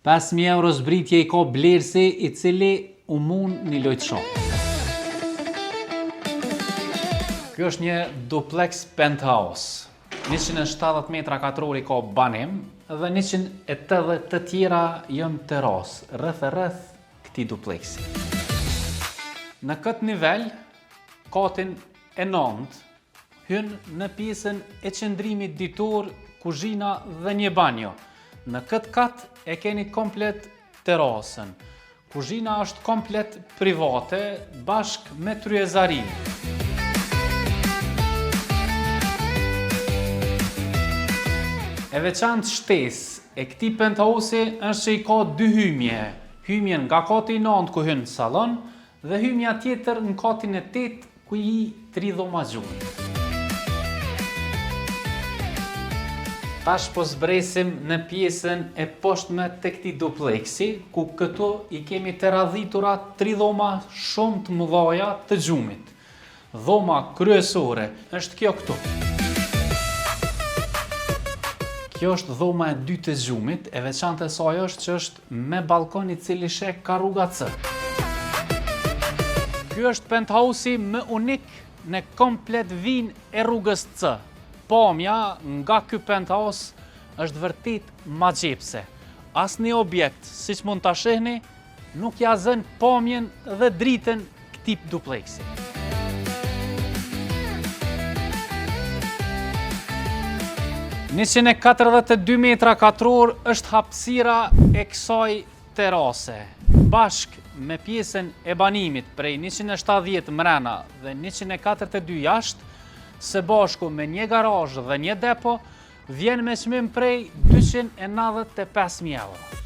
5.000 euro zbritje i ka Blersi, i cili u mun një lojtë shumë. Kjo është një duplex penthouse. 170 metra katror i ka banim dhe 180 të tjera janë teras, rreth këtij dupleksi. Në këtë nivel, katin e 9 hyn në pjesën e qëndrimit ditor, kuzhina dhe një banjo. Në këtë kat e keni komplet terasën. Kuzhina është komplet private bashk me tryezarinë. E veçantë shtesë e këtij penthouse është që i ka 2 hymje. Hymjen nga kati i 9 ku hyn sallon dhe hymja tjetër në katin e 8 ku i 3 dhoma gjuhë. Tash po zbresim në pjesën e poshtme të këtij dupleksi, ku këtu i kemi të radhitura 3 dhoma shumë të mëdha të gjumit. Dhoma kryesore është kjo këtu. Kjo është dhoma e 2 të gjumit, e veçantë e saj është që është me balkon i cili sheh ka rruga C. Ky është penthouse-i më unik në komplet vinë e rrugës C. Pamja nga ky penthouse është vërtet magjepse. Asnjë objekt, siç mund ta shihni, nuk ja zën pamjen dhe dritën këtij dupleksi. Në 142 metra katror është hapësira e kësaj terase. Bashk me pjesën e banimit prej 170 mrena dhe 142 jashtë, së bashku me një garazh dhe një depo, vjen me çmim prej 295.000 euro.